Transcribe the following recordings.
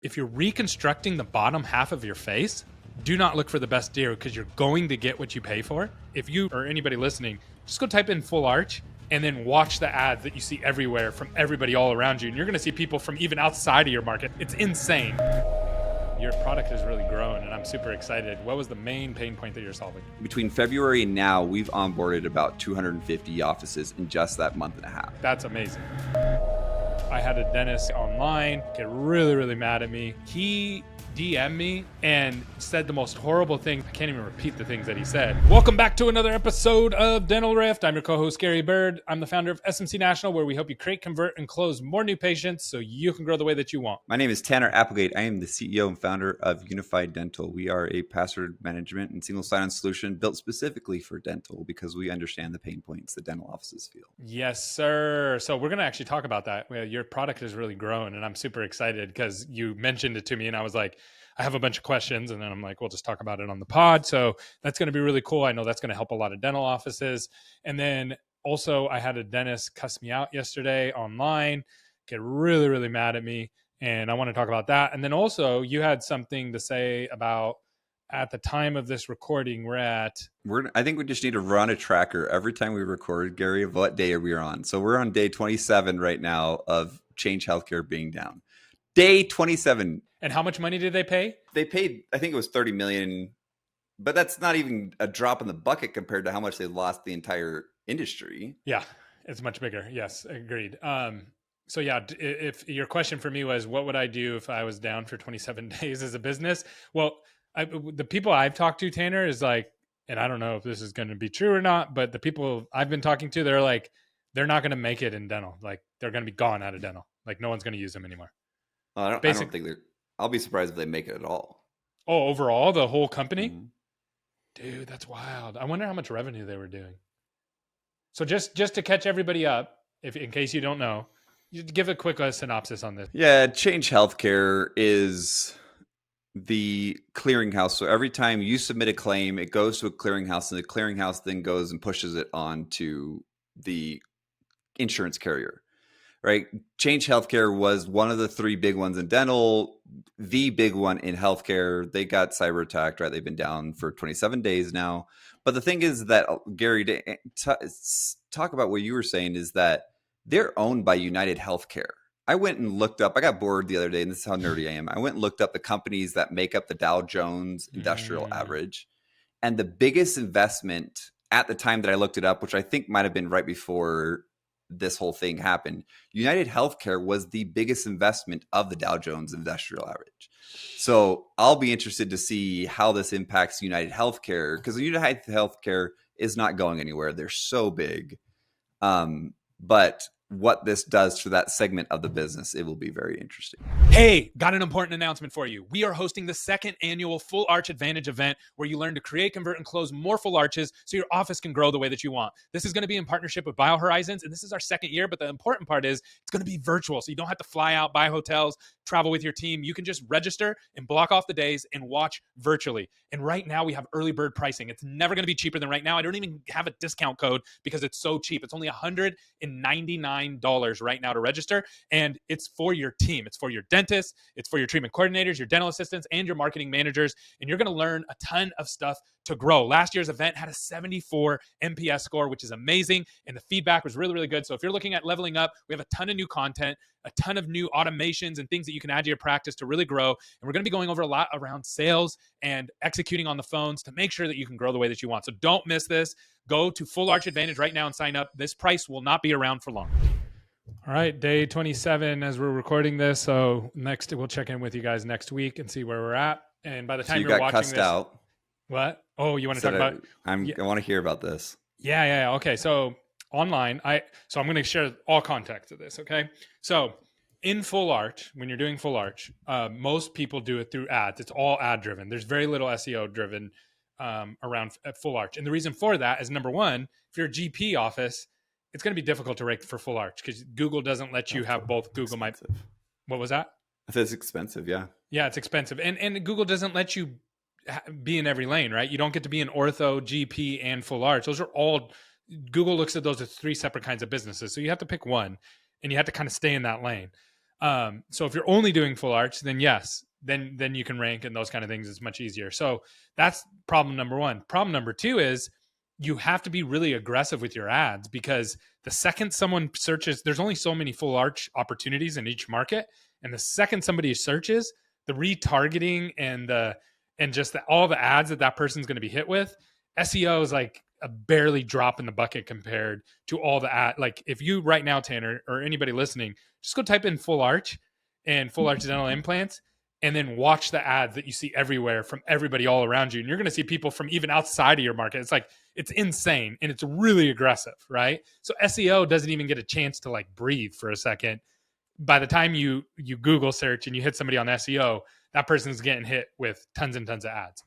if you're reconstructing the bottom half of your face, do not look for the best deal because you're going to get what you pay for. If you or anybody listening, just go type in full arch and then watch the ads that you see everywhere from everybody all around you. And you're going to see people from even outside of your market. It's insane. Your product has really grown and I'm super excited. What was the main pain point that you're solving? Between February and now, we've onboarded about 250 offices in just that month and a half. That's amazing. I had a dentist online get really, really mad at me. He DM'd me and said the most horrible thing. I can't even repeat the things that he said. Welcome back to another episode of Dental Rift. I'm your co-host, Gary Bird. I'm the founder of SMC National, where we help you create, convert, and close more new patients so you can grow the way that you want. My name is Tanner Applegate. I am the CEO and founder of Unify Dental. We are a password management and single sign-on solution built specifically for dental because we understand the pain points that dental offices feel. Yes, sir. So we're going to actually talk about that. Your product has really grown and I'm super excited because you mentioned it to me and I was like, I have a bunch of questions and then I'm like, we'll just talk about it on the pod. So that's going to be really cool. I know that's going to help a lot of dental offices. And then also I had a dentist cuss me out yesterday online, get really, really mad at me. And I want to talk about that. And then also you had something to say about at the time of this recording, I think we just need to run a tracker every time we record, Gary, of what day we are on. So we're on day 27 right now of Change Healthcare being down. Day 27. And how much money did they pay? They paid, I think it was $30 million, but that's not even a drop in the bucket compared to how much they lost the entire industry. Yeah, it's much bigger. Yes, agreed. So yeah, if your question for me was, what would I do if I was down for 27 days as a business? Well, the people I've talked to, Tanner, is like, and I don't know if this is going to be true or not, but the people I've been talking to, they're like, they're not going to make it in dental. Like they're going to be gone out of dental. Like no one's going to use them anymore. I don't think I'll be surprised if they make it at all. Oh, overall, the whole company? Mm-hmm. Dude, that's wild. I wonder how much revenue they were doing. So just to catch everybody up, in case you don't know, you give a quick synopsis on this. Yeah, Change Healthcare is the clearinghouse. So every time you submit a claim, it goes to a clearinghouse, and the clearinghouse then goes and pushes it on to the insurance carrier. Right. Change Healthcare was one of the three big ones in dental, the big one in healthcare. They got cyber attacked, right? They've been down for 27 days now. But the thing is that, Gary, to talk about what you were saying is that they're owned by United Healthcare. I went and looked up, I got bored the other day, and this is how nerdy I am. I went and looked up the companies that make up the Dow Jones Industrial Average. And the biggest investment at the time that I looked it up, which I think might have been right before this whole thing happened, United Healthcare was the biggest investment of the Dow Jones Industrial Average. So I'll be interested to see how this impacts United Healthcare, because United Healthcare is not going anywhere. They're so big. But what this does for that segment of the business, it will be very interesting. Hey, got an important announcement for you. We are hosting the second annual Full Arch Advantage event where you learn to create, convert, and close more full arches so your office can grow the way that you want. This is going to be in partnership with BioHorizons, and this is our second year, but the important part is it's going to be virtual, so you don't have to fly out, buy hotels, travel with your team. You can just register and block off the days and watch virtually. And right now we have early bird pricing. It's never going to be cheaper than right now. I don't even have a discount code because it's so cheap. It's only $199 right now to register. And it's for your team. It's for your dentists. It's for your treatment coordinators, your dental assistants, and your marketing managers. And you're going to learn a ton of stuff to grow. Last year's event had a 74 NPS score, which is amazing. And the feedback was really, really good. So if you're looking at leveling up, we have a ton of new content, a ton of new automations and things that you can add to your practice to really grow. And we're going to be going over a lot around sales and executing on the phones to make sure that you can grow the way that you want. So don't miss this. Go to Full Arch Advantage right now and sign up. This price will not be around for long. All right, day 27 as we're recording this. So next, we'll check in with you guys next week and see where we're at. And by the time you're watching cussed this, out. What? Oh, you want to talk about? I want to hear about this. Yeah. Okay, so online, I'm going to share all context of this. Okay, so in Full Arch, when you're doing Full Arch, most people do it through ads. It's all ad driven. There's very little SEO driven around at Full Arch, and the reason for that is number one, if you're a GP office, it's going to be difficult to rank for Full Arch because Google doesn't let you have both Google My. What was that? It's expensive, yeah. Yeah, it's expensive, and Google doesn't let you be in every lane, right? You don't get to be in ortho, GP, and Full Arch. Those are all, Google looks at those as three separate kinds of businesses. So you have to pick one and you have to kind of stay in that lane. So if you're only doing full arch, then yes, then you can rank and those kind of things. It's much easier. So that's problem number one. Problem number two is you have to be really aggressive with your ads, because the second someone searches, there's only so many full arch opportunities in each market. And the second somebody searches, the retargeting and just all the ads that person's going to be hit with, SEO is like a barely drop in the bucket compared to all the ad. Like if you right now, Tanner, or anybody listening, just go type in full arch and full arch dental implants, and then watch the ads that you see everywhere from everybody all around you. And you're going to see people from even outside of your market. It's like, it's insane. And it's really aggressive, right? So SEO doesn't even get a chance to like breathe for a second. By the time you Google search and you hit somebody on SEO, that person's getting hit with tons and tons of ads.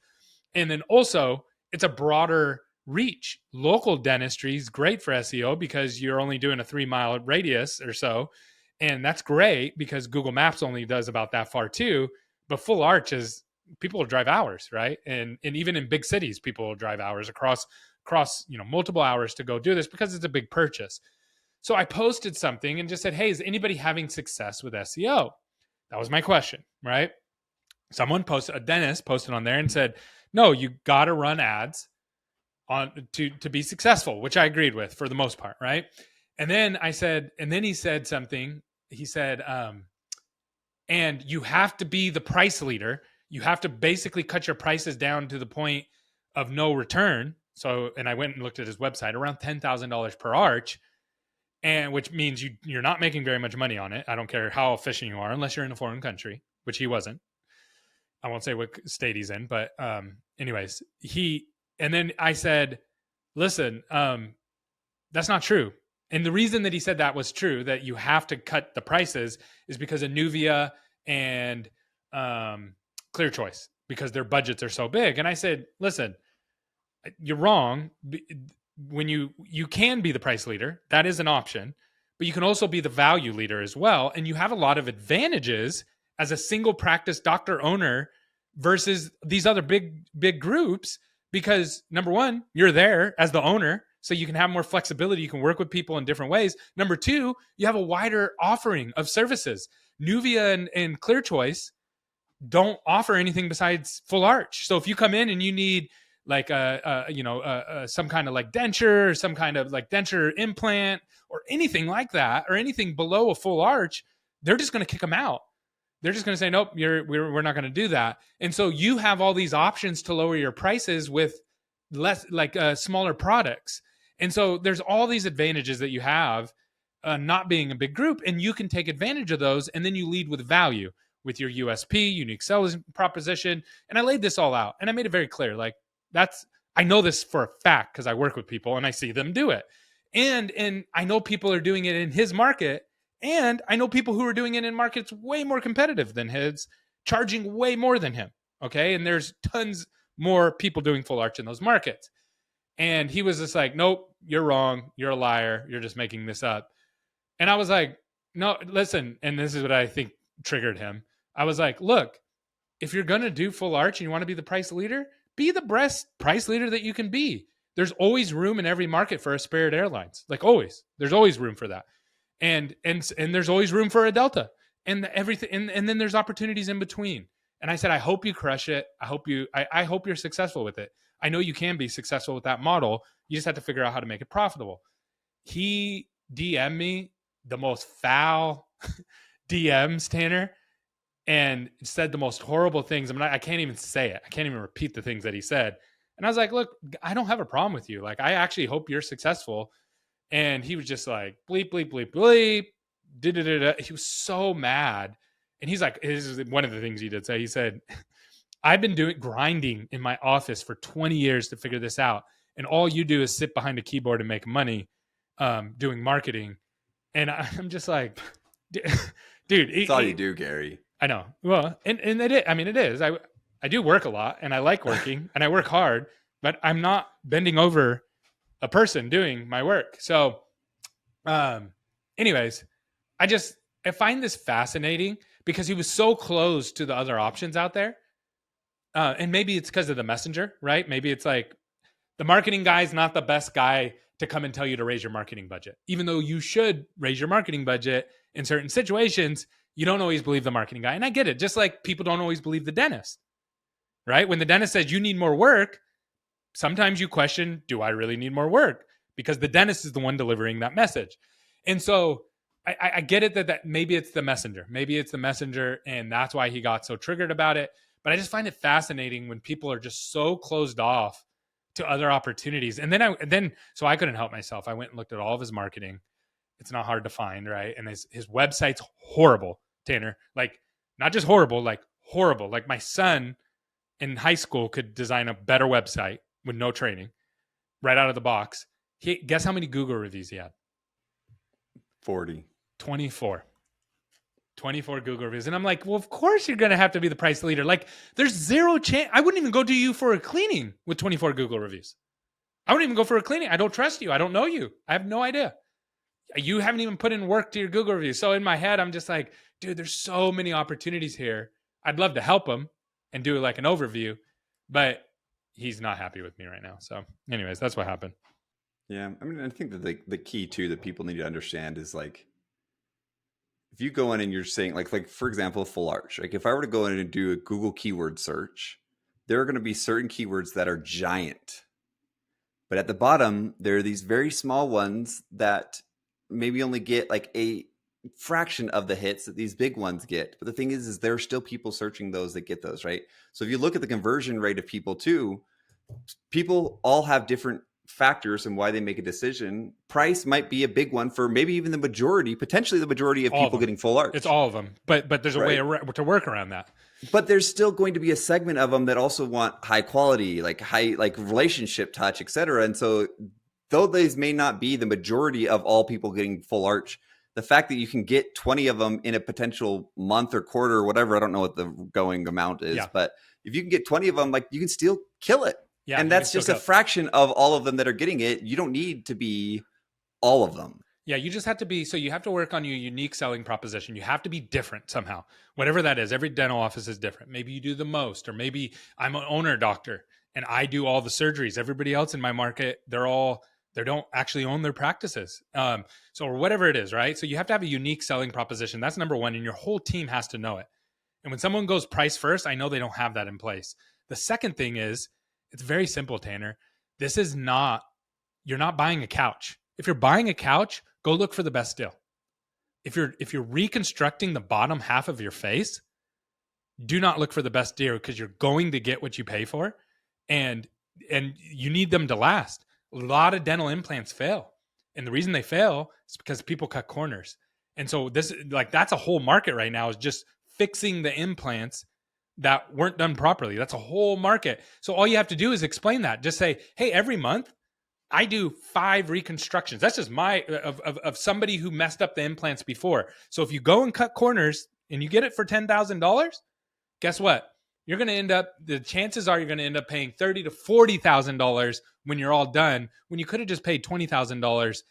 And then also it's a broader reach. Local dentistry is great for SEO because you're only doing a 3-mile radius or so. And that's great because Google Maps only does about that far too. But full arch is, people will drive hours, right? And even in big cities, people will drive hours across multiple hours to go do this because it's a big purchase. So I posted something and just said, hey, is anybody having success with SEO? That was my question, right? Someone posted, a dentist posted on there and said, no, you got to run ads on to be successful, which I agreed with for the most part, right? And then I said, and then he said something. He said, and you have to be the price leader. You have to basically cut your prices down to the point of no return. So, and I went and looked at his website, around $10,000 per arch, and which means you're not making very much money on it. I don't care how efficient you are, unless you're in a foreign country, which he wasn't. I won't say what state he's in, but anyways, and then I said, listen, that's not true. And the reason that he said that was true, that you have to cut the prices, is because of Nuvia and Clear Choice, because their budgets are so big. And I said, listen, you're wrong. When you can be the price leader, that is an option, but you can also be the value leader as well. And you have a lot of advantages as a single practice doctor owner versus these other big groups, because number one, you're there as the owner, so you can have more flexibility. You can work with people in different ways. Number two, you have a wider offering of services. Nuvia and Clear Choice don't offer anything besides full arch. So if you come in and you need like some kind of like denture, or some kind of like denture implant, or anything like that, or anything below a full arch, they're just going to kick them out. They're just going to say, nope, we're not going to do that. And so you have all these options to lower your prices with less, like smaller products. And so there's all these advantages that you have not being a big group, and you can take advantage of those. And then you lead with value, with your USP, unique selling proposition. And I laid this all out, and I made it very clear. Like, I know this for a fact because I work with people and I see them do it. And I know people are doing it in his market, and I know people who are doing it in markets way more competitive than his, charging way more than him. Okay. And there's tons more people doing full arch in those markets. And he was just like, nope, you're wrong. You're a liar. You're just making this up. And I was like, no, listen. And this is what I think triggered him. I was like, look, if you're going to do full arch and you want to be the price leader, be the best price leader that you can be. There's always room in every market for a Spirit Airlines. Like always, there's always room for that. And there's always room for a Delta, and everything. And then there's opportunities in between. And I said, I hope you crush it. I hope you're successful with it. I know you can be successful with that model. You just have to figure out how to make it profitable. He DM'd me the most foul DMs, Tanner, and said the most horrible things. I can't even say it. I can't even repeat the things that he said. And I was like, look, I don't have a problem with you. Like, I actually hope you're successful. And he was just like, bleep, bleep, bleep, bleep. Da-da-da-da. He was so mad. And he's like, this is one of the things he did say. He said, I've been grinding in my office for 20 years to figure this out. And all you do is sit behind a keyboard and make money doing marketing. And I'm just like, dude. That's all you do, Gary. I know. Well, and it is. I do work a lot, and I like working, and I work hard, but I'm not bending over a person doing my work. So, anyways, I find this fascinating because he was so close to the other options out there. And maybe it's because of the messenger, right? Maybe it's like the marketing guy is not the best guy to come and tell you to raise your marketing budget, even though you should raise your marketing budget in certain situations. You don't always believe the marketing guy. And I get it. Just like people don't always believe the dentist, right? When the dentist says you need more work, sometimes you question, do I really need more work? Because the dentist is the one delivering that message. And so I get it that maybe it's the messenger. Maybe it's the messenger, and that's why he got so triggered about it. But I just find it fascinating when people are just so closed off to other opportunities. And then so I couldn't help myself. I went and looked at all of his marketing. It's not hard to find, right? And his website's horrible, Tanner. Like, not just horrible, like horrible. Like, my son in high school could design a better website with no training right out of the box. Guess how many Google reviews he had? 40. 24 Google reviews. And I'm like, well, of course you're going to have to be the price leader. Like, there's zero chance. I wouldn't even go to you for a cleaning with 24 Google reviews. I wouldn't even go for a cleaning. I don't trust you. I don't know you. I have no idea. You haven't even put in work to your Google reviews. So in my head, I'm just like, dude, there's so many opportunities here. I'd love to help him and do like an overview, but he's not happy with me right now. So anyways, that's what happened. Yeah. I mean, I think that the key too that people need to understand is like, if you go in and you're saying like for example, full arch, like if I were to go in and do a Google keyword search, there are going to be certain keywords that are giant, but at the bottom, there are these very small ones that maybe only get like a fraction of the hits that these big ones get. But the thing is there are still people searching those that get those, right? So if you look at the conversion rate of people too, people all have different factors and why they make a decision. Price might be a big one for maybe even the majority, potentially the majority of people getting full arch. It's all of them, but there's a way to work around that. But there's still going to be a segment of them that also want high quality, like relationship touch, etc. And so though these may not be the majority of all people getting full arch, the fact that you can get 20 of them in a potential month or quarter or whatever, I don't know what the going amount is, but if you can get 20 of them, like you can still kill it. Yeah, and that's just a fraction of all of them that are getting it. You don't need to be all of them. Yeah, you just have to be, so you have to work on your unique selling proposition. You have to be different somehow, whatever that is. Every dental office is different. Maybe you do the most, or maybe I'm an owner doctor and I do all the surgeries. Everybody else in my market, they don't actually own their practices. So or whatever it is, right? So you have to have a unique selling proposition. That's number one. And your whole team has to know it. And when someone goes price first, I know they don't have that in place. The second thing is, it's very simple, Tanner. You're not buying a couch. If you're buying a couch, go look for the best deal. If you're reconstructing the bottom half of your face, do not look for the best deal because you're going to get what you pay for, and you need them to last. A lot of dental implants fail, and the reason they fail is because people cut corners. And so that's a whole market right now, is just fixing the implants that weren't done properly. That's a whole market. So all you have to do is explain that. Just say, hey, every month I do 5 reconstructions. That's just of somebody who messed up the implants before. So if you go and cut corners and you get it for $10,000, guess what? The chances are you're going to end up paying $30,000 to $40,000 when you're all done, when you could have just paid $20,000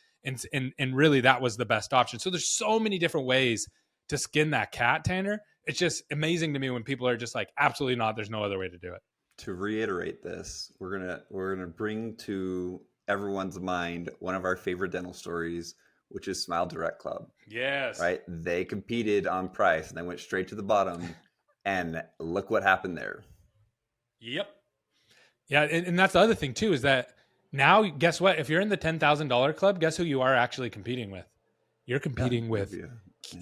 and really that was the best option. So there's so many different ways to skin that cat, Tanner. It's just amazing to me when people are just like, absolutely not. There's no other way to do it. To reiterate this, we're gonna bring to everyone's mind one of our favorite dental stories, which is Smile Direct Club. Yes. Right? They competed on price and they went straight to the bottom, and look what happened there. Yep. Yeah, and that's the other thing too, is that now, guess what? If you're in the $10,000 club, guess who you are actually competing with? You're competing with.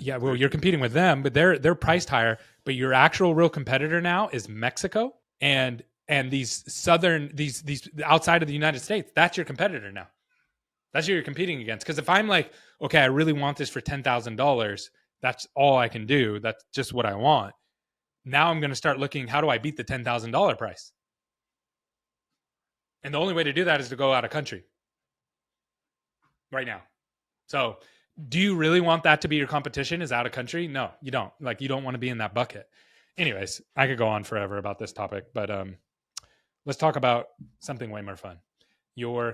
Well, you're competing with them, but they're priced higher. But your actual real competitor now is Mexico and these outside of the United States. That's your competitor now. That's who you're competing against. Because if I'm like, okay, I really want this for $10,000, that's all I can do. That's just what I want. Now I'm going to start looking, how do I beat the $10,000 price? And the only way to do that is to go out of country right now. So do you really want that to be your competition, is out of country? No, you don't. Like, you don't want to be in that bucket. Anyways, I could go on forever about this topic, but let's talk about something way more fun. Your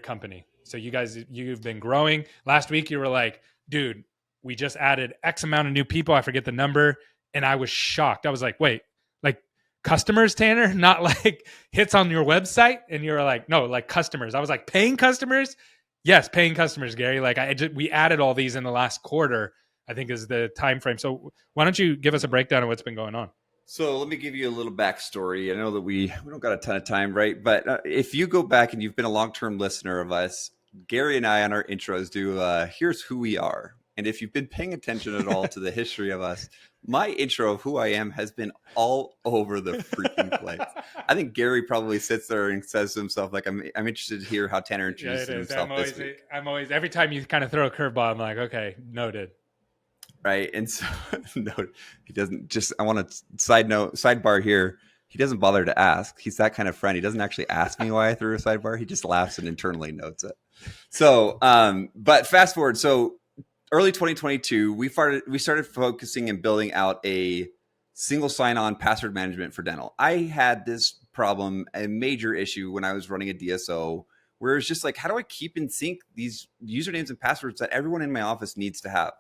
company. So you've been growing. Last week you were like, dude, we just added X amount of new people. I forget the number. And I was shocked. I was like, wait, like customers, Tanner, not like hits on your website? And you were like, no, like customers. I was like, paying customers? Yes, paying customers, Gary. Like we added all these in the last quarter. I think is the time frame. So why don't you give us a breakdown of what's been going on? So let me give you a little backstory. I know that we don't got a ton of time, right? But if you go back and you've been a long-term listener of us, Gary and I on our intros do here's who we are. And if you've been paying attention at all to the history of us, my intro of who I am has been all over the freaking place. I think Gary probably sits there and says to himself, like, I'm interested to hear how Tanner introduces himself this week. I'm always, every time you kind of throw a curveball, I'm like, okay, noted. Right. And so no, he doesn't just, I want to sidebar here. He doesn't bother to ask. He's that kind of friend. He doesn't actually ask me why I threw a sidebar. He just laughs and internally notes it. So, but fast forward. So early 2022, we started focusing and building out a single sign-on password management for dental. I had this problem, a major issue when I was running a DSO, where it's just like, how do I keep in sync these usernames and passwords that everyone in my office needs to have?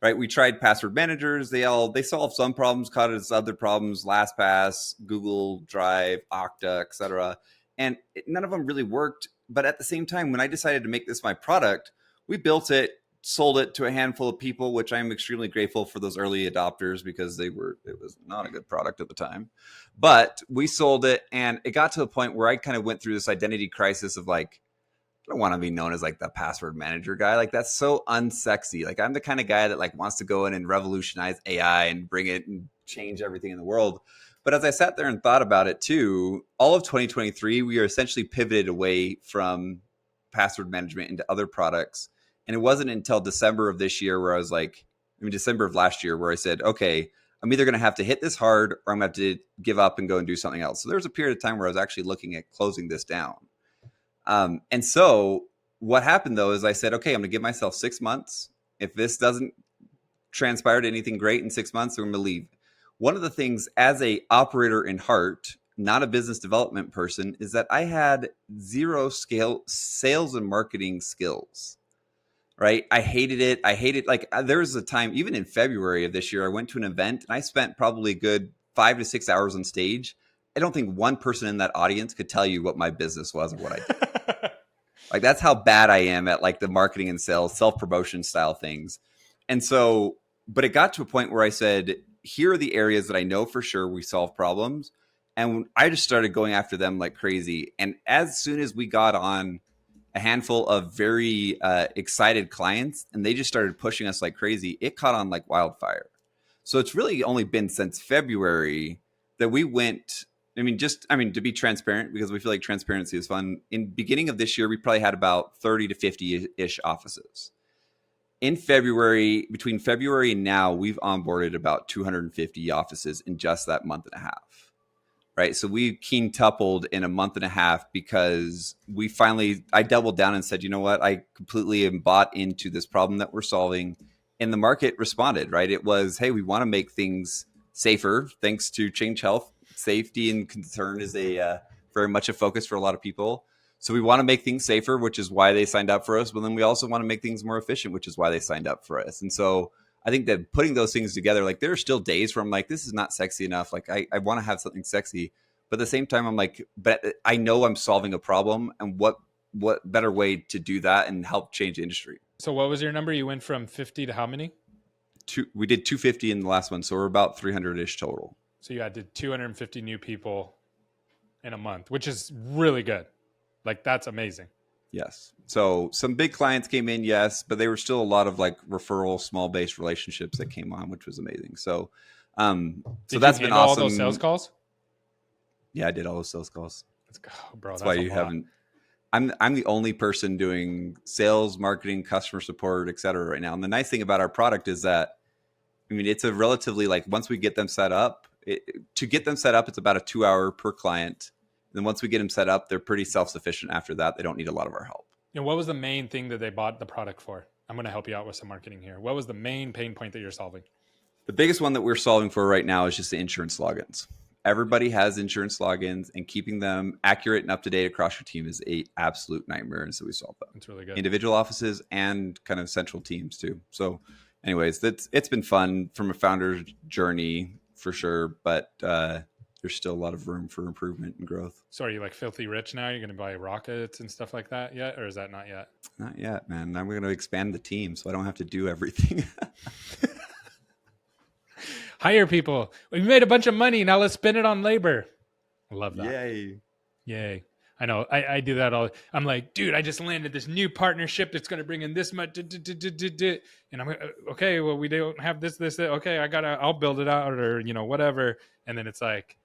Right? We tried password managers. They solved some problems, caught us other problems, LastPass, Google Drive, Okta, etc. And none of them really worked. But at the same time, when I decided to make this my product, we built it, sold it to a handful of people, which I'm extremely grateful for those early adopters because it was not a good product at the time. But we sold it, and it got to a point where I kind of went through this identity crisis of like, I don't want to be known as like the password manager guy. Like that's so unsexy. Like I'm the kind of guy that like wants to go in and revolutionize AI and bring it and change everything in the world. But as I sat there and thought about it too, all of 2023, we are essentially pivoted away from password management into other products. And it wasn't until December of this year where I was like, December of last year where I said, okay, I'm either going to have to hit this hard or I'm going to have to give up and go and do something else. So there was a period of time where I was actually looking at closing this down. And so what happened though is I said, okay, I'm gonna give myself 6 months. If this doesn't transpire to anything great in 6 months, I'm gonna leave. One of the things as a operator in heart, not a business development person, is that I had zero sales and marketing skills, right? I hated it. Like there was a time, even in February of this year, I went to an event and I spent probably a good 5 to 6 hours on stage. I don't think one person in that audience could tell you what my business was or what I did. Like that's how bad I am at like the marketing and sales, self-promotion style things. And so, but it got to a point where I said, here are the areas that I know for sure we solve problems. And I just started going after them like crazy. And as soon as we got on a handful of very excited clients and they just started pushing us like crazy, it caught on like wildfire. So it's really only been since February that we went, to be transparent, because we feel like transparency is fun. In beginning of this year, we probably had about 30 to 50-ish offices. In February, between February and now, we've onboarded about 250 offices in just that month and a half, right? So we quintupled in a month and a half because I doubled down and said, you know what? I completely am bought into this problem that we're solving. And the market responded, right? It was, hey, we want to make things safer thanks to Change Health. Safety and concern is very much a focus for a lot of people. So we want to make things safer, which is why they signed up for us. But then we also want to make things more efficient, which is why they signed up for us. And so I think that putting those things together, like there are still days where I'm like, this is not sexy enough. Like I want to have something sexy. But at the same time, I'm like, but I know I'm solving a problem. And what better way to do that and help change the industry? So what was your number? You went from 50 to how many? We did 250 in the last one. So we're about 300-ish total. So you added 250 new people in a month, which is really good. Like that's amazing. Yes. So some big clients came in, yes, but they were still a lot of like referral, small based relationships that came on, which was amazing. So, so that's been awesome. All those sales calls? Yeah, I did all those sales calls. Let's go, bro. That's why you haven't. I'm the only person doing sales, marketing, customer support, et cetera right now. And the nice thing about our product is that, it's a relatively like once we get them set up, it's about a 2-hour per client. Then once we get them set up, they're pretty self-sufficient after that. They don't need a lot of our help. And what was the main thing that they bought the product for? I'm going to help you out with some marketing here. What was the main pain point that you're solving? The biggest one that we're solving for right now is just the insurance logins. Everybody has insurance logins, and keeping them accurate and up to date across your team is an absolute nightmare. And so we solve that. That's really good. Individual offices and kind of central teams too. So anyways, it's been fun from a founder's journey for sure. But there's still a lot of room for improvement and growth. So are you like filthy rich now? You're going to buy rockets and stuff like that yet? Or is that not yet? Not yet, man. Now we're going to expand the team so I don't have to do everything. Hire people. We made a bunch of money. Now let's spend it on labor. I love that. Yay. I know. I do that all. I'm like, dude, I just landed this new partnership that's going to bring in this much. And I'm like, okay, well, we don't have this. Okay, I'll build it out or, whatever. And then it's like,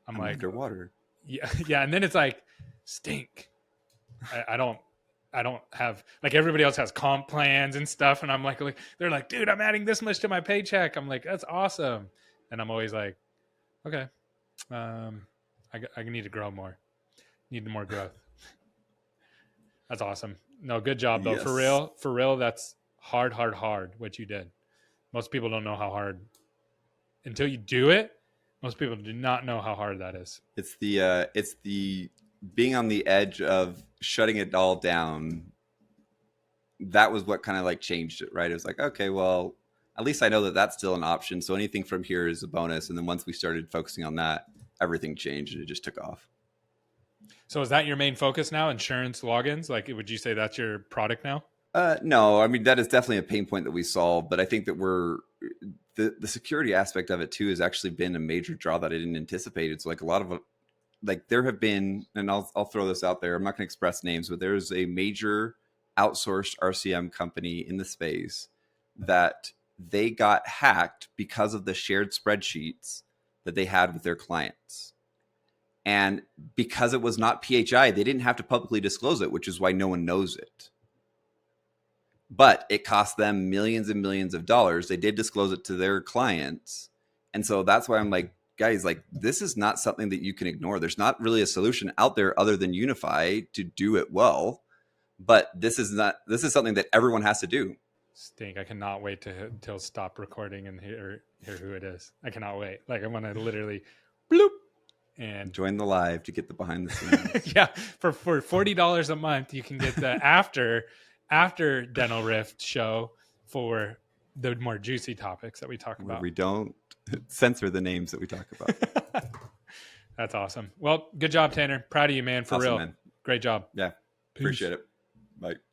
I'm like underwater. Yeah. And then it's like, stink. I don't have, like, everybody else has comp plans and stuff. And I'm like, they're like, dude, I'm adding this much to my paycheck. I'm like, that's awesome. And I'm always like, okay, I need to grow more. Need more growth. That's awesome. No, good job though. Yes. For real, that's hard what you did. Most people don't know how hard until you do it. Most people do not know how hard that is. It's the being on the edge of shutting it all down. That was what kind of like changed it, right? It was like, okay, well, at least I know that that's still an option. So anything from here is a bonus. And then once we started focusing on that, everything changed and it just took off. So is that your main focus now? Insurance logins? Like, would you say that's your product now? No, I mean, that is definitely a pain point that we solve, but I think that the security aspect of it too has actually been a major draw that I didn't anticipate. It's like a lot of, like, there have been, and I'll throw this out there. I'm not going to express names, but there's a major outsourced RCM company in the space that they got hacked because of the shared spreadsheets that they had with their clients. And because it was not PHI, they didn't have to publicly disclose it, which is why no one knows it. But it cost them millions and millions of dollars. They did disclose it to their clients. And so that's why I'm like, guys, like, this is not something that you can ignore. There's not really a solution out there other than Unify to do it well. But this is something that everyone has to do. Stink. I cannot wait till stop recording and hear who it is. I cannot wait. Like, I want to literally bloop. And join the live to get the behind the scenes. Yeah, for $40 a month, you can get the after Dental Rift show for the more juicy topics that we talk about. We don't censor the names that we talk about. That's awesome. Well, good job, Tanner. Proud of you, man. For real, man. Great job. Yeah, appreciate it. Bye.